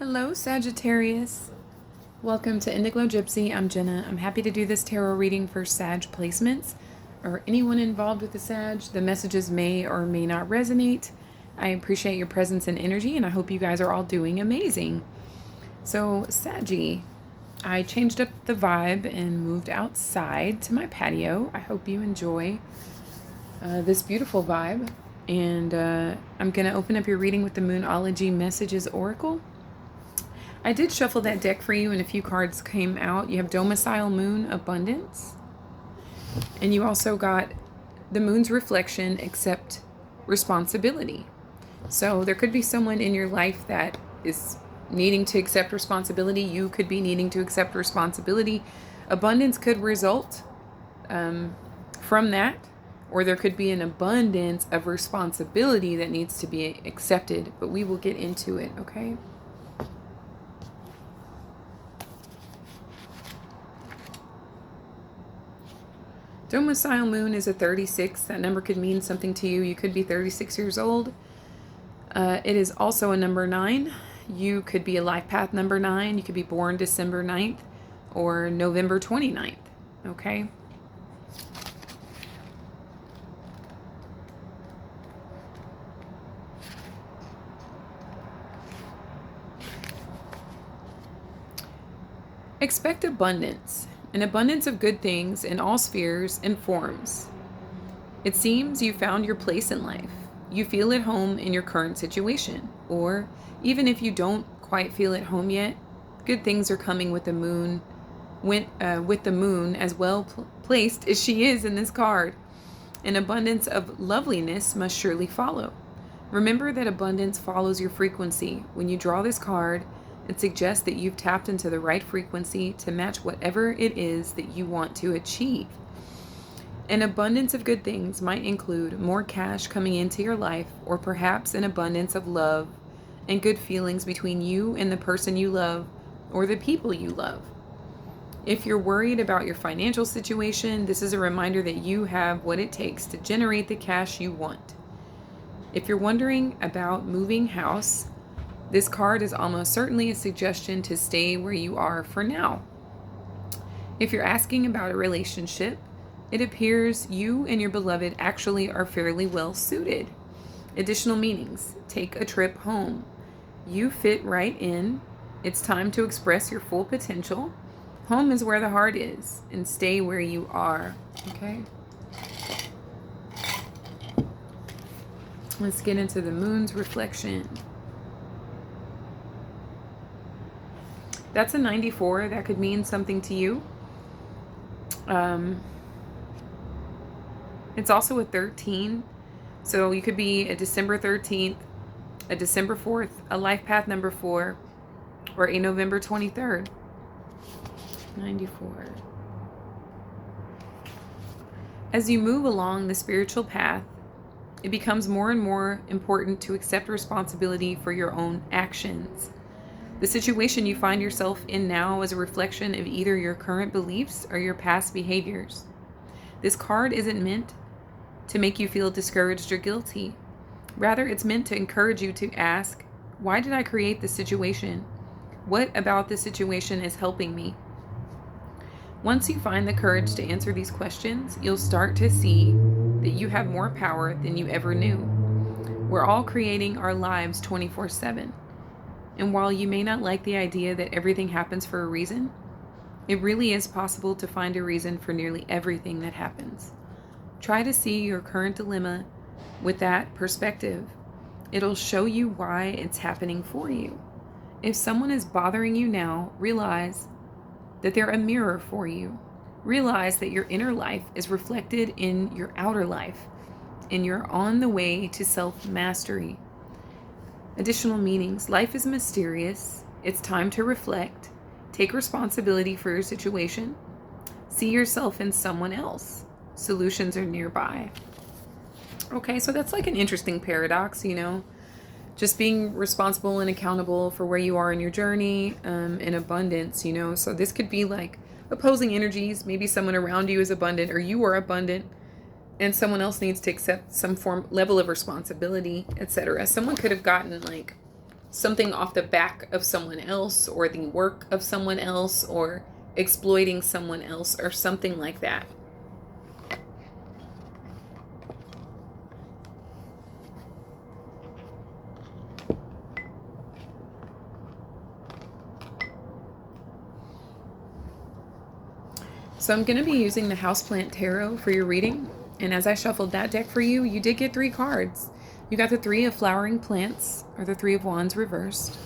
Hello, Sagittarius. Welcome to Indiglojypsy. I'm Jenna. I'm happy to do this tarot reading for Sag placements or anyone involved with the Sag. The messages may or may not resonate. I appreciate your presence and energy, and I hope you guys are all doing amazing. So, Saggy, I changed up the vibe and moved outside to my patio. I hope you enjoy this beautiful vibe. And I'm going to open up your reading with the Moonology Messages Oracle. I did shuffle that deck for you and a few cards came out. You have Domicile Moon Abundance. And you also got the Moon's Reflection, Accept Responsibility. So there could be someone in your life that is needing to accept responsibility. You could be needing to accept responsibility. Abundance could result from that. Or there could be an abundance of responsibility that needs to be accepted. But we will get into it, okay? Domicile Moon is a 36. That number could mean something to you. You could be 36 years old. It is also a number 9. You could be a life path number 9. You could be born December 9th or November 29th. Okay? Expect abundance. An abundance of good things in all spheres and forms. It seems you found your place in life. You feel at home in your current situation. Or even if you don't quite feel at home yet, good things are coming with the moon, with the moon as well placed as she is in this card. An abundance of loveliness must surely follow. Remember that abundance follows your frequency. When you draw this card, it suggests that you've tapped into the right frequency to match whatever it is that you want to achieve. An abundance of good things might include more cash coming into your life, or perhaps an abundance of love and good feelings between you and the person you love or the people you love. If you're worried about your financial situation, this is a reminder that you have what it takes to generate the cash you want. If you're wondering about moving house, this card is almost certainly a suggestion to stay where you are for now. If you're asking about a relationship, it appears you and your beloved actually are fairly well suited. Additional meanings: take a trip home. You fit right in. It's time to express your full potential. Home is where the heart is, and stay where you are. Okay? Let's get into the moon's reflection. That's a 94. That could mean something to you. It's also a 13. So you could be a December 13th, a December 4th, a life path number 4, or a November 23rd. 94. As you move along the spiritual path, it becomes more and more important to accept responsibility for your own actions. The situation you find yourself in now is a reflection of either your current beliefs or your past behaviors. This card isn't meant to make you feel discouraged or guilty. Rather, it's meant to encourage you to ask, why did I create this situation? What about this situation is helping me? Once you find the courage to answer these questions, you'll start to see that you have more power than you ever knew. We're all creating our lives 24/7. And while you may not like the idea that everything happens for a reason, it really is possible to find a reason for nearly everything that happens. Try to see your current dilemma with that perspective. It'll show you why it's happening for you. If someone is bothering you now, realize that they're a mirror for you. Realize that your inner life is reflected in your outer life, and you're on the way to self-mastery. Additional meanings: life is mysterious. It's time to reflect. Take responsibility for your situation. See yourself in someone else. Solutions are nearby. Okay, so that's like an interesting paradox, just being responsible and accountable for where you are in your journey, in abundance, So this could be like opposing energies. Maybe someone around you is abundant or you are abundant, and someone else needs to accept some level of responsibility, etc. Someone could have gotten like something off the back of someone else, or the work of someone else, or exploiting someone else, or something like that. So I'm going to be using the Houseplant Tarot for your reading. And as I shuffled that deck for you, you did get 3 cards. You got the 3 of Flowering Plants, or the 3 of Wands reversed.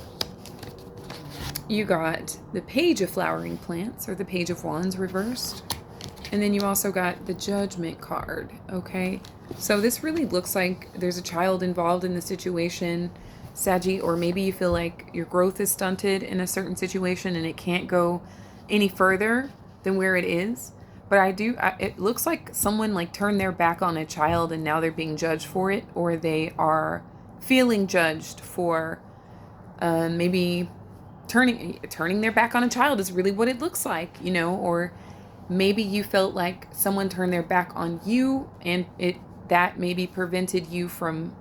You got the Page of Flowering Plants, or the Page of Wands reversed. And then you also got the Judgment card, okay? So this really looks like there's a child involved in the situation, Saggy, or maybe you feel like your growth is stunted in a certain situation and it can't go any further than where it is. But it looks like someone like turned their back on a child and now they're being judged for it, or they are feeling judged for maybe turning their back on a child is really what it looks like, you know, or maybe you felt like someone turned their back on you and that maybe prevented you from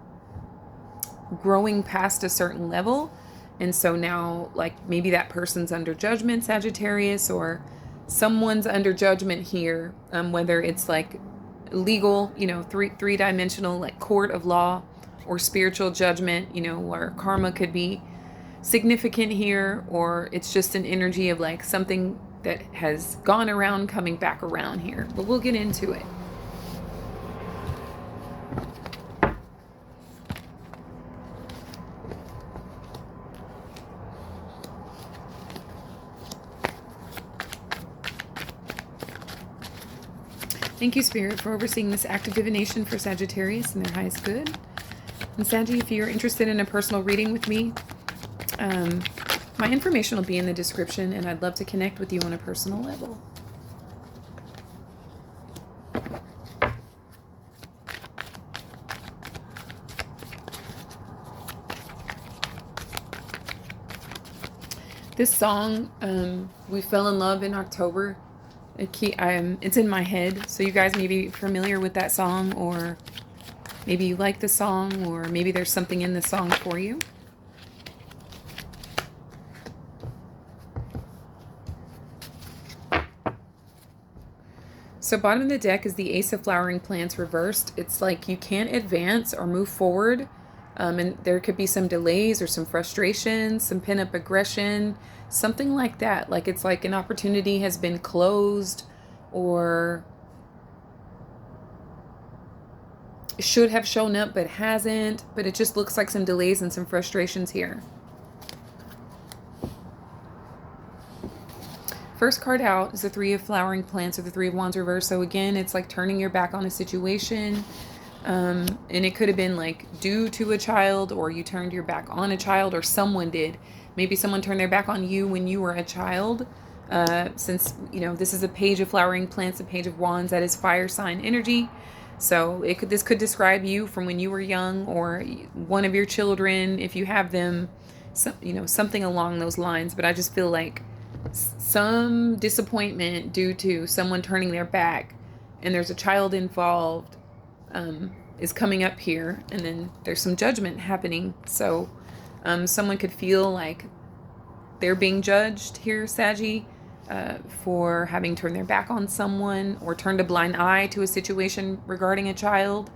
growing past a certain level. And so now, like, maybe that person's under judgment, Sagittarius, or someone's under judgment here, whether it's like legal, you know, three-dimensional, like court of law, or spiritual judgment, you know, where karma could be significant here, or it's just an energy of like something that has gone around coming back around here. But we'll get into it. Thank you, Spirit, for overseeing this act of divination for Sagittarius and their highest good. And Saggy, if you're interested in a personal reading with me, my information will be in the description, and I'd love to connect with you on a personal level. This song, we fell in love in October. It's in my head, so you guys may be familiar with that song, or maybe you like the song, or maybe there's something in the song for you. So bottom of the deck is the Ace of Flowering Plants reversed. It's like you can't advance or move forward, and there could be some delays or some frustrations, some pent-up aggression, something like that. Like it's like an opportunity has been closed, or should have shown up but hasn't, but it just looks like some delays and some frustrations here. First card out is the 3 of Flowering Plants, or the 3 of Wands reversed. So again, it's like turning your back on a situation. And it could have been like due to a child, or you turned your back on a child, or someone did. Maybe someone turned their back on you when you were a child. Since, you know, this is a Page of Flowering Plants, a Page of Wands, that is fire sign energy. So this could describe you from when you were young, or one of your children, if you have them, you know, something along those lines. But I just feel like some disappointment due to someone turning their back, and there's a child involved, is coming up here, and then there's some judgment happening. So someone could feel like they're being judged here, Saggy, for having turned their back on someone, or turned a blind eye to a situation regarding a child.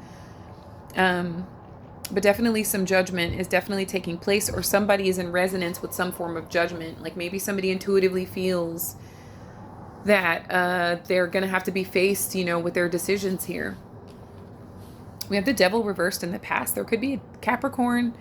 But definitely some judgment is definitely taking place, or somebody is in resonance with some form of judgment. Like maybe somebody intuitively feels that they're going to have to be faced, you know, with their decisions here. We have the Devil reversed in the past. There could be a Capricorn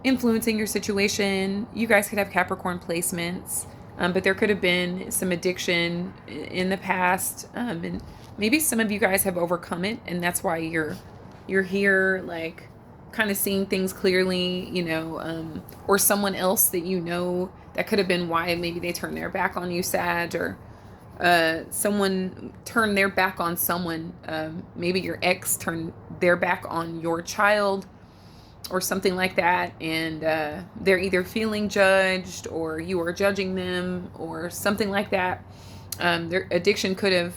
influencing your situation. You guys could have Capricorn placements, but there could have been some addiction in the past. And maybe some of you guys have overcome it, and that's why you're here, like, kind of seeing things clearly, you know, or someone else that you know, that could have been why maybe they turned their back on you, Sag, or someone turned their back on someone. Maybe your ex turned their back on your child, or something like that, and they're either feeling judged, or you are judging them, or something like that. Their addiction could have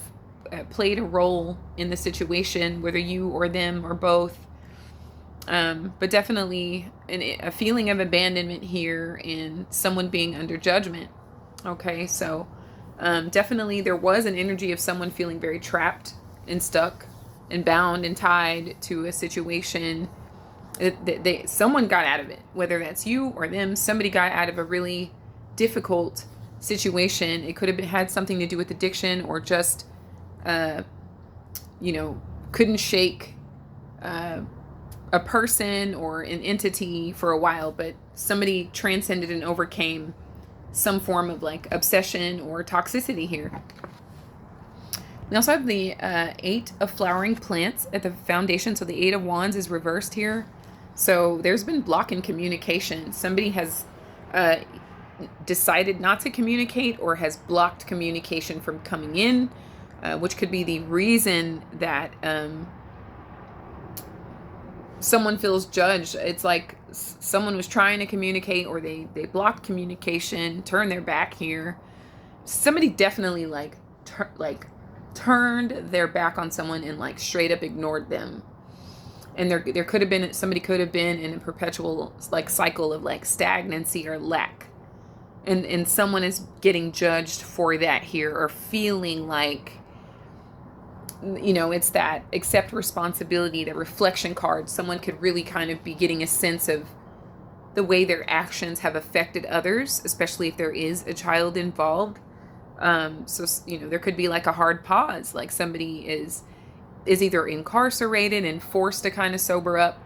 played a role in the situation, whether you or them or both. But definitely a feeling of abandonment here and someone being under judgment. Okay, so definitely there was an energy of someone feeling very trapped and stuck and bound and tied to a situation. Someone got out of it, whether that's you or them. Somebody got out of a really difficult situation. It could have had something to do with addiction, or just, couldn't shake a person or an entity for a while, but somebody transcended and overcame some form of like obsession or toxicity here. We also have the 8 of flowering plants at the foundation. So the 8 of wands is reversed here. So there's been block in communication. Somebody has decided not to communicate or has blocked communication from coming in, which could be the reason that someone feels judged. It's like someone was trying to communicate, or they blocked communication, turned their back here. Somebody definitely turned their back on someone and like straight up ignored them. And there could have been, somebody could have been in a perpetual like cycle of like stagnancy or lack. And someone is getting judged for that here, or feeling like, it's that accept responsibility, the reflection card. Someone could really kind of be getting a sense of the way their actions have affected others, especially if there is a child involved. So there could be like a hard pause, like somebody is either incarcerated and forced to kind of sober up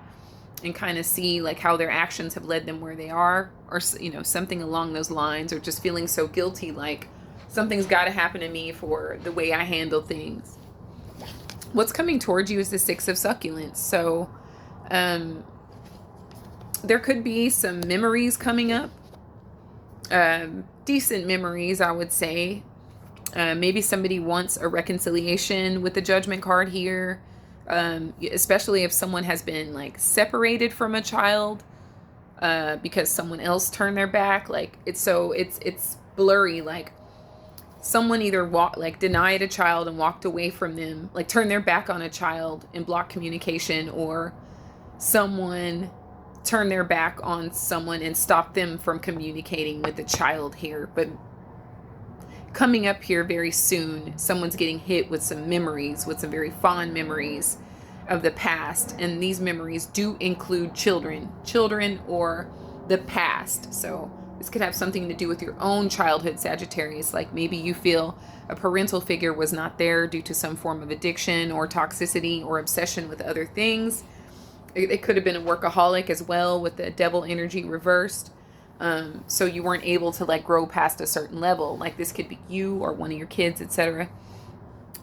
and kind of see like how their actions have led them where they are, or something along those lines, or just feeling so guilty, like something's got to happen to me for the way I handle things. What's coming towards you is the 6 of succulents. So there could be some memories coming up, decent memories, I would say. Maybe somebody wants a reconciliation with the judgment card here, especially if someone has been like separated from a child because someone else turned their back. Like it's blurry. Like someone either denied a child and walked away from them, like turned their back on a child and blocked communication, or someone turned their back on someone and stopped them from communicating with the child here. But coming up here very soon, someone's getting hit with some memories, with some very fond memories of the past. And these memories do include children or the past. So this could have something to do with your own childhood, Sagittarius. Like maybe you feel a parental figure was not there due to some form of addiction or toxicity or obsession with other things. It could have been a workaholic as well, with the devil energy reversed. So you weren't able to like grow past a certain level. Like this could be you or one of your kids, etc.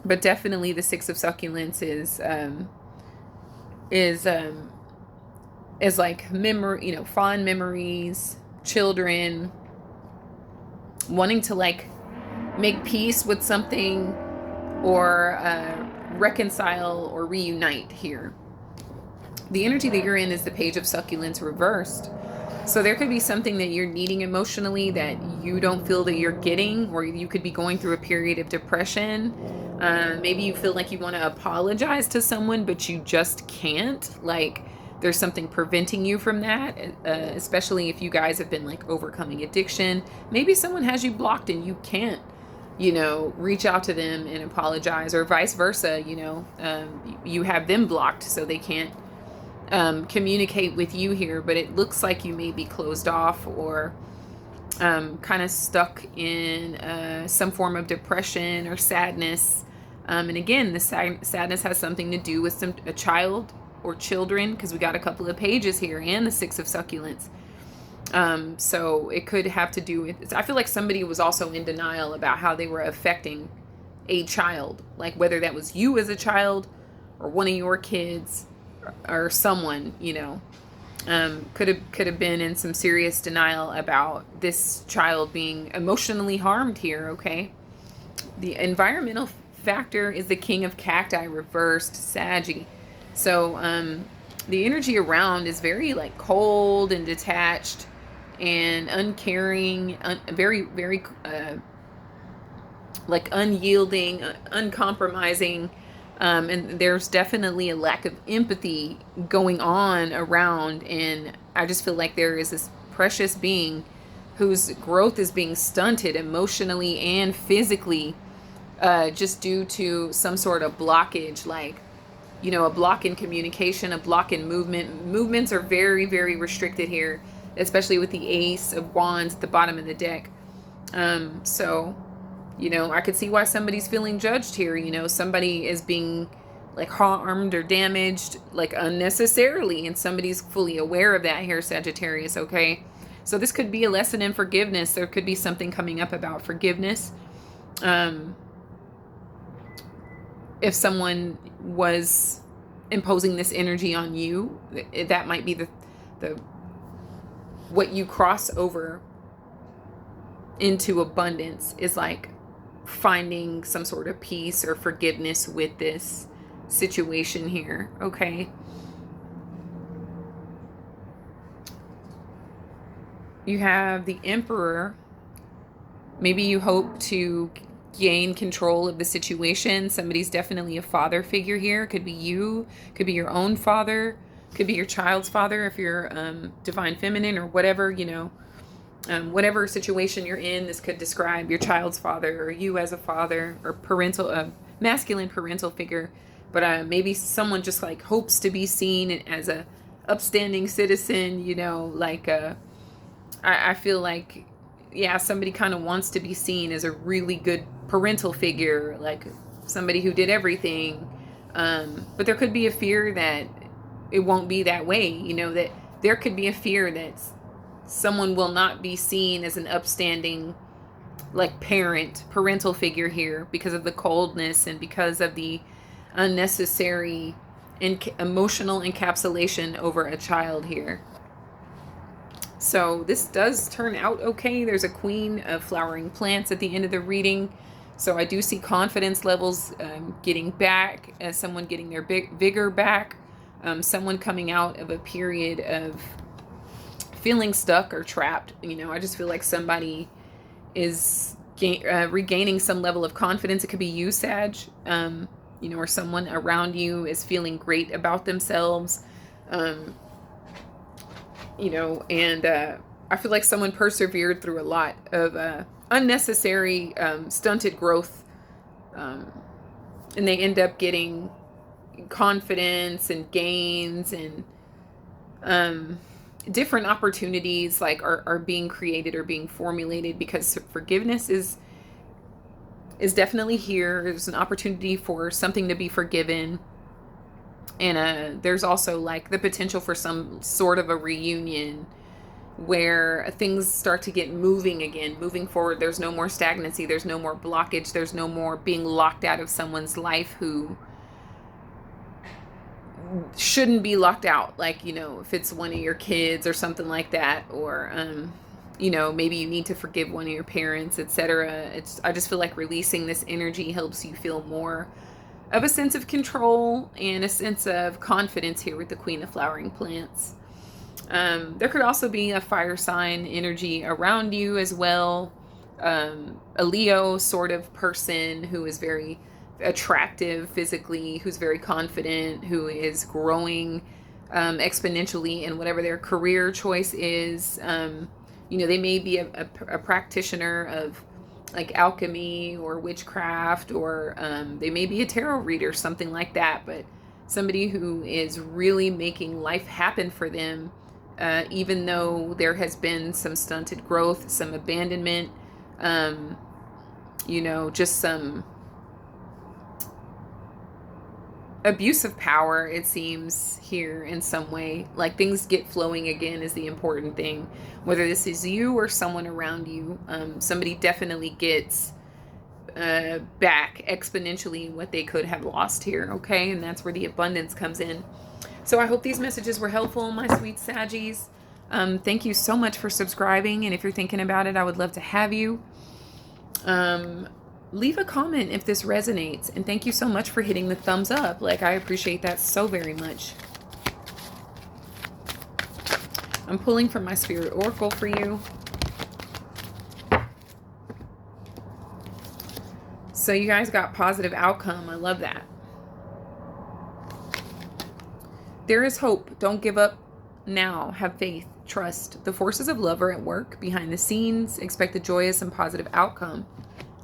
But definitely the 6 of succulents is like memory, fond memories, children, wanting to like make peace with something, or reconcile or reunite here. The energy that you're in is the Page of Succulents reversed. So there could be something that you're needing emotionally that you don't feel that you're getting, or you could be going through a period of depression. Maybe you feel like you want to apologize to someone, but you just can't. Like there's something preventing you from that, especially if you guys have been like overcoming addiction. Maybe someone has you blocked and you can't, reach out to them and apologize, or vice versa. You have them blocked, so they can't communicate with you here. But it looks like you may be closed off, or kind of stuck in some form of depression or sadness. And again, the sadness has something to do with a child or children, because we got a couple of pages here, and the 6 of succulents. So it could have to do with, I feel like somebody was also in denial about how they were affecting a child, like whether that was you as a child or one of your kids or someone, could have been in some serious denial about this child being emotionally harmed here. Okay. The environmental factor is the King of Cacti reversed, Saggy. So the energy around is very like cold and detached and uncaring, very, very like unyielding, uncompromising. And there's definitely a lack of empathy going on around. And I just feel like there is this precious being whose growth is being stunted emotionally and physically, just due to some sort of blockage, like, a block in communication, a block in movement. Movements are very, very restricted here, especially with the Ace of Wands at the bottom of the deck. So, I could see why somebody's feeling judged here. Somebody is being like harmed or damaged like unnecessarily, and somebody's fully aware of that here, Sagittarius, okay? So this could be a lesson in forgiveness. There could be something coming up about forgiveness. If someone was imposing this energy on you, that might be the what you cross over into abundance, is like finding some sort of peace or forgiveness with this situation here, okay? You have the Emperor. Maybe you hope to gain control of the situation. Somebody's definitely a father figure here. Could be you, could be your own father, could be your child's father if you're divine feminine or whatever, whatever situation you're in. This could describe your child's father or you as a father or parental, masculine parental figure. But maybe someone just like hopes to be seen as a upstanding citizen, I feel like, yeah, somebody kind of wants to be seen as a really good parental figure, like somebody who did everything. But there could be a fear that it won't be that way, that there could be a fear that someone will not be seen as an upstanding, like parental figure here because of the coldness and because of the unnecessary emotional encapsulation over a child here. So this does turn out okay. There's a Queen of Flowering Plants at the end of the reading. So I do see confidence levels getting back, as someone getting their vigor back, someone coming out of a period of feeling stuck or trapped. I just feel like somebody is regaining some level of confidence. It could be you, Sag, or someone around you is feeling great about themselves. And I feel like someone persevered through a lot of unnecessary stunted growth, and they end up getting confidence and gains, and different opportunities like are being created or being formulated, because forgiveness is definitely here. There's an opportunity for something to be forgiven. And there's also like the potential for some sort of a reunion where things start to get moving again, moving forward. There's no more stagnancy. There's no more blockage. There's no more being locked out of someone's life who shouldn't be locked out. Like, if it's one of your kids or something like that, or, maybe you need to forgive one of your parents, etc. I just feel like releasing this energy helps you feel more of a sense of control and a sense of confidence here with the Queen of Flowering Plants. There could also be a fire sign energy around you as well. A Leo sort of person who is very attractive physically, who's very confident, who is growing exponentially in whatever their career choice is. They may be a practitioner of like alchemy or witchcraft, or they may be a tarot reader, something like that, but somebody who is really making life happen for them, even though there has been some stunted growth, some abandonment, just some abuse of power, it seems, here in some way. Like things get flowing again is the important thing. Whether this is you or someone around you, somebody definitely gets back exponentially what they could have lost here, okay? And that's where the abundance comes in. So I hope these messages were helpful, my sweet Saggies. Thank you so much for subscribing, and if you're thinking about it, I would love to have you. Leave a comment if this resonates, and thank you so much for hitting the thumbs up. Like, I appreciate that so very much. I'm pulling from my Spirit Oracle for you. So you guys got positive outcome. I love that. There is hope. Don't give up now. Have faith. Trust. The forces of love are at work behind the scenes. Expect a joyous and positive outcome.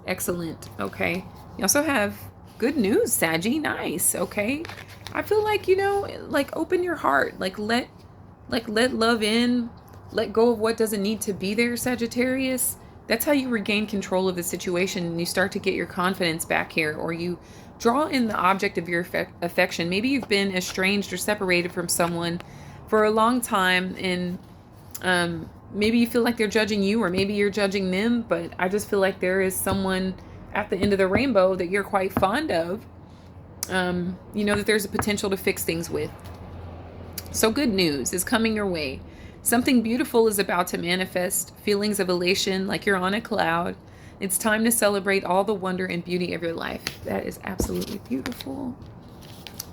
Excellent. Okay. You also have good news, Saggy. Nice. Okay. I feel like, like open your heart. Let love in. Let go of what doesn't need to be there, Sagittarius. That's how you regain control of the situation and you start to get your confidence back here, or you draw in the object of your affection. Maybe you've been estranged or separated from someone for a long time, and maybe you feel like they're judging you, or maybe you're judging them, but I just feel like there is someone at the end of the rainbow that you're quite fond of. You know that there's a potential to fix things with. So good news is coming your way. Something beautiful is about to manifest. Feelings of elation like you're on a cloud. It's time to celebrate all the wonder and beauty of your life. That is absolutely beautiful.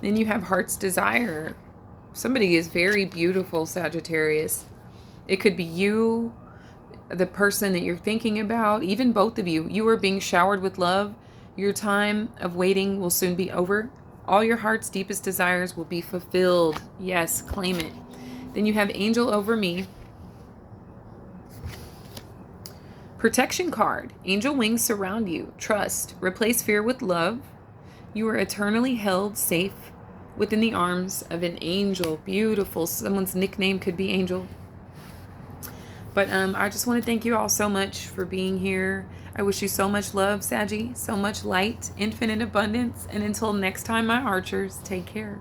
Then you have heart's desire. Somebody is very beautiful, Sagittarius. It could be you, the person that you're thinking about, even both of you. You are being showered with love. Your time of waiting will soon be over. All your heart's deepest desires will be fulfilled. Yes, claim it. Then you have angel over me. Protection card. Angel wings surround you. Trust. Replace fear with love. You are eternally held safe within the arms of an angel. Beautiful. Someone's nickname could be Angel. But I just want to thank you all so much for being here. I wish you so much love, Saggy, so much light, infinite abundance. And until next time, my archers, take care.